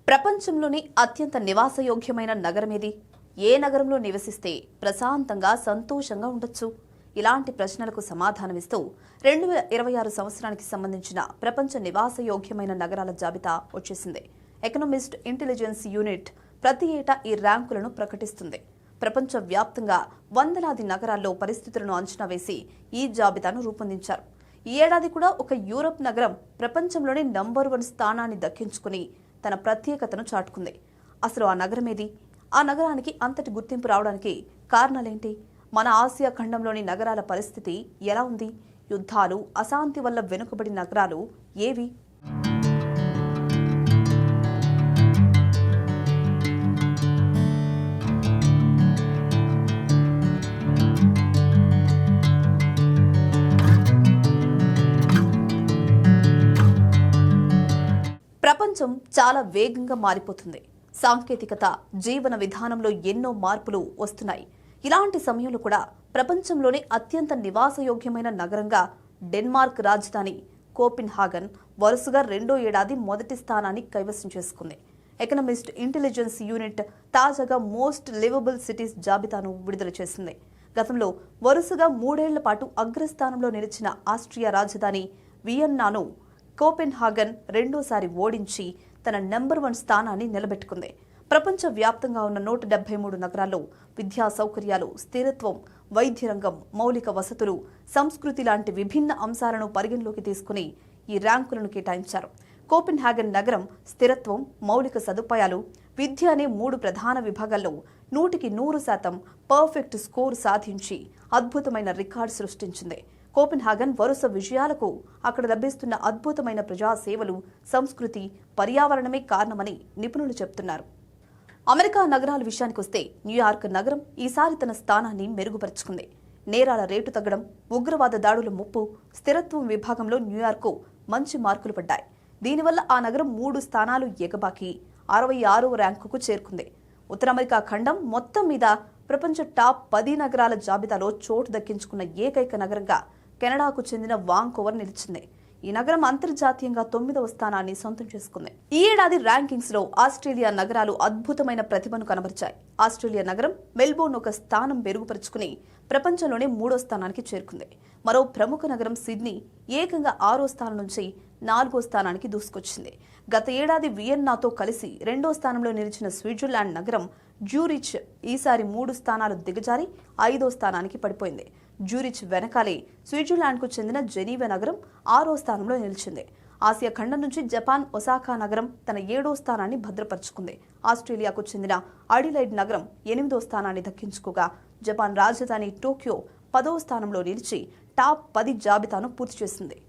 ప్రపంచంలోని అత్యంత నివాసయోగ్యమైన నగరమేది? ఏ నగరంలో నివసిస్తే ప్రశాంతంగా సంతోషంగా ఉండొచ్చు? ఇలాంటి ప్రశ్నలకు సమాధానమిస్తూ 2026 సంవత్సరానికి సంబంధించిన ప్రపంచ నివాసయోగ్యమైన నగరాల జాబితా వచ్చేసింది. ఎకనామిస్ట్ ఇంటెలిజెన్స్ యూనిట్ ప్రతి ఏటా ఈ ర్యాంకులను ప్రకటిస్తుంది. ప్రపంచ వ్యాప్తంగా వందలాది నగరాల్లో పరిస్థితులను అంచనా వేసి ఈ జాబితాను రూపొందించారు. ఈ ఏడాది కూడా ఒక యూరప్ నగరం ప్రపంచంలోని నంబర్ 1 స్థానాన్ని దక్కించుకుని తన ప్రత్యేకతను చాటుకుంది. అసలు ఆ నగరమేది? ఆ నగరానికి అంతటి గుర్తింపు రావడానికి కారణాలేంటి? మన ఆసియా ఖండంలోని నగరాల పరిస్థితి ఎలా ఉంది? యుద్ధాలు, అశాంతి వల్ల వెనుకబడి నగరాలు ఏవి? ప్రపంచం చాలా వేగంగా మారిపోతుంది. సాంకేతికత, జీవన విధానంలో ఎన్నో మార్పులు వస్తున్నాయి. ఇలాంటి సమయంలో కూడా ప్రపంచంలోనే అత్యంత నివాసయోగ్యమైన నగరంగా డెన్మార్క్ రాజధాని కోపెన్హాగన్ వరుసగా రెండో ఏడాది మొదటి స్థానాన్ని కైవసం చేసుకుంది. ఎకనామిస్ట్ ఇంటెలిజెన్స్ యూనిట్ తాజాగా మోస్ట్ లివబుల్ సిటీస్ జాబితాను విడుదల చేసింది. గతంలో వరుసగా 3 ఏళ్ల పాటు అగ్రస్థానంలో నిలిచిన ఆస్ట్రియా రాజధాని వియన్నాను కోపెన్హాగన్ రెండోసారి ఓడించి తన నెంబర్ 1 స్థానాన్ని నిలబెట్టుకుంది. ప్రపంచ వ్యాప్తంగా ఉన్న 173 నగరాల్లో విద్యా సౌకర్యాలు, స్థిరత్వం, వైద్య రంగం, మౌలిక వసతులు, సంస్కృతి లాంటి విభిన్న అంశాలను పరిగణలోకి తీసుకుని ఈ ర్యాంకులను కేటాయించారు. కోపెన్హాగన్ నగరం స్థిరత్వం, మౌలిక సదుపాయాలు, విద్య అనే 3 ప్రధాన విభాగాల్లో 100కి 100% పర్ఫెక్ట్ స్కోర్ సాధించి అద్భుతమైన రికార్డు సృష్టించింది. కోపెన్హాగన్ వరుస విజయాలకు అక్కడ లభిస్తున్న అద్భుతమైన ప్రజా సేవలు, సంస్కృతి, పర్యావరణమే కారణమని నిపుణులు చెబుతున్నారు. అమెరికా నగరాల విషయానికొస్తే న్యూయార్క్ నగరం ఈసారి తన స్థానాన్ని మెరుగుపరుచుకుంది. నేరాల రేటు తగ్గడం, ఉగ్రవాద దాడుల ముప్పు, స్థిరత్వం విభాగంలో న్యూయార్క్ మంచి మార్కులు పడ్డాయి. దీనివల్ల ఆ నగరం 3 స్థానాలు ఎగబాకి 66వ ర్యాంకుకు చేరుకుంది. ఉత్తర అమెరికా ఖండం మొత్తం మీద ప్రపంచ టాప్ 10 నగరాల జాబితాలో చోటు దక్కించుకున్న ఏకైక నగరంగా కెనడాకు చెందిన వాంకోవర్ నిలిచింది. ఈ నగరం అంతర్జాతీయంగా 9వ స్థానాన్ని సొంతం చేసుకుంది. ఈ ఏడాది ర్యాంకింగ్స్ లో ఆస్ట్రేలియా నగరాలు అద్భుతమైన ప్రతిభను కనబరిచాయి. ఆస్ట్రేలియా నగరం మెల్బోర్న్ ఒక స్థానం మెరుగుపరుచుకుని ప్రపంచంలోనే 3వ స్థానానికి చేరుకుంది. మరో ప్రముఖ నగరం సిడ్నీ ఏకంగా 6వ స్థానం నుంచి 4వ స్థానానికి దూసుకొచ్చింది. గత ఏడాది వియన్నాతో కలిసి 2వ స్థానంలో నిలిచిన స్విట్జర్లాండ్ నగరం జ్యూరిచ్ ఈసారి 3 స్థానాలు దిగజారి 5వ స్థానానికి పడిపోయింది. జ్యూరిచ్ వెనకాలే స్విట్జర్లాండ్కు చెందిన జెనీవా నగరం 6వ స్థానంలో నిలిచింది. ఆసియా ఖండం నుంచి జపాన్ ఒసాకా నగరం తన 7వ స్థానాన్ని భద్రపరుచుకుంది. ఆస్ట్రేలియాకు చెందిన అడిలైడ్ నగరం 8వ స్థానాన్ని దక్కించుకోగా జపాన్ రాజధాని టోక్యో 10వ స్థానంలో నిలిచి టాప్ 10 జాబితాను పూర్తి చేసింది.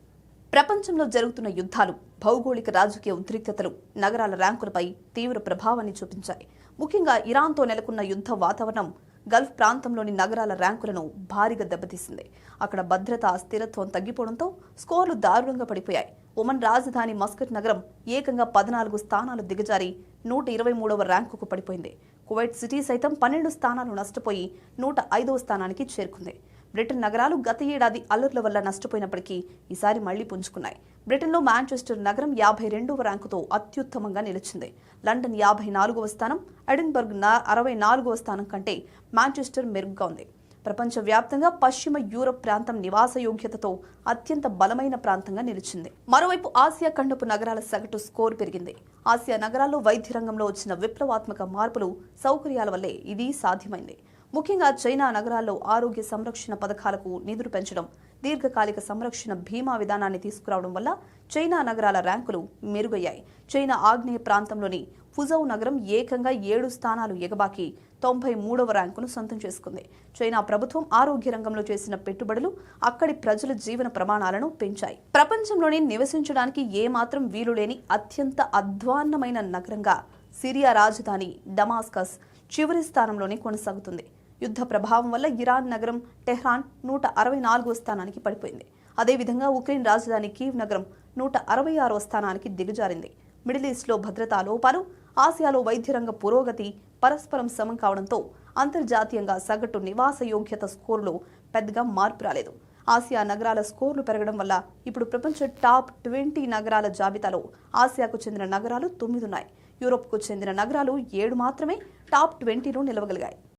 ప్రపంచంలో జరుగుతున్న యుద్ధాలు, భౌగోళిక రాజకీయ ఉద్రిక్తతలు నగరాల ర్యాంకులపై తీవ్ర ప్రభావాన్ని చూపించాయి. ముఖ్యంగా ఇరాన్తో నెలకొన్న యుద్ధ వాతావరణం గల్ఫ్ ప్రాంతంలోని నగరాల ర్యాంకులను భారీగా దెబ్బతీసింది. అక్కడ భద్రత, స్థిరత్వం తగ్గిపోవడంతో స్కోర్లు దారుణంగా పడిపోయాయి. ఒమన్ రాజధాని మస్కట్ నగరం ఏకంగా 14 స్థానాలు దిగజారి 123వ ర్యాంకుకు పడిపోయింది. కువైట్ సిటీ సైతం 12 స్థానాలు నష్టపోయి 105వ స్థానానికి చేరుకుంది. బ్రిటన్ నగరాలు గత ఏడాది అల్లర్ల వల్ల నష్టపోయినప్పటికీ ఈసారి మళ్లీ పుంజుకున్నాయి. బ్రిటన్లో మాంచెస్టర్ నగరం 52వ ర్యాంకుతో అత్యుత్తమంగా నిలిచింది. లండన్ 54వ స్థానం, ఎడిన్బర్గ్ 64వ స్థానం కంటే మాంచెస్టర్ మెరుగ్గా ఉంది. ప్రపంచవ్యాప్తంగా పశ్చిమ యూరప్ ప్రాంతం నివాసయోగ్యతతో అత్యంత బలమైన ప్రాంతంగా నిలిచింది. మరోవైపు ఆసియా ఖండపు నగరాల సగటు స్కోర్ పెరిగింది. ఆసియా నగరాల్లో వైద్య రంగంలో వచ్చిన విప్లవాత్మక మార్పులు, సౌకర్యాల వల్లే ఇది సాధ్యమైంది. ముఖ్యంగా చైనా నగరాల్లో ఆరోగ్య సంరక్షణ పథకాలకు నిధులు పెంచడం, దీర్ఘకాలిక సంరక్షణ బీమా విధానాన్ని తీసుకురావడం వల్ల చైనా నగరాల ర్యాంకులు మెరుగయ్యాయి. చైనా ఆగ్నేయ ప్రాంతంలోని ఫుజౌ నగరం ఏకంగా 7 స్థానాలు ఎగబాకి 93వ ర్యాంకును సొంతం చేసుకుంది. చైనా ప్రభుత్వం ఆరోగ్య రంగంలో చేసిన పెట్టుబడులు అక్కడి ప్రజల జీవన ప్రమాణాలను పెంచాయి. ప్రపంచంలోనే నివసించడానికి ఏమాత్రం వీలులేని అత్యంత అధ్వాన్నమైన నగరంగా సిరియా రాజధాని డమాస్కస్ చివరి స్థానంలోనే కొనసాగుతుంది. యుద్ధ ప్రభావం వల్ల ఇరాన్ నగరం టెహ్రాన్ 164వ స్థానానికి పడిపోయింది. అదేవిధంగా ఉక్రెయిన్ రాజధాని కీవ్ నగరం 166వ స్థానానికి దిగజారింది. మిడిల్ ఈస్ట్లో భద్రతా లోపాలు, ఆసియాలో వైద్య రంగ పురోగతి పరస్పరం సమం కావడంతో అంతర్జాతీయంగా సగటు నివాస యోగ్యత స్కోరులో పెద్దగా మార్పు రాలేదు. ఆసియా నగరాల స్కోర్లు పెరగడం వల్ల ఇప్పుడు ప్రపంచ టాప్ 20 నగరాల జాబితాలో ఆసియాకు చెందిన నగరాలు 9 ఉన్నాయి. యూరోప్కు చెందిన నగరాలు 7 మాత్రమే టాప్ 20లో నిలవగలిగాయి.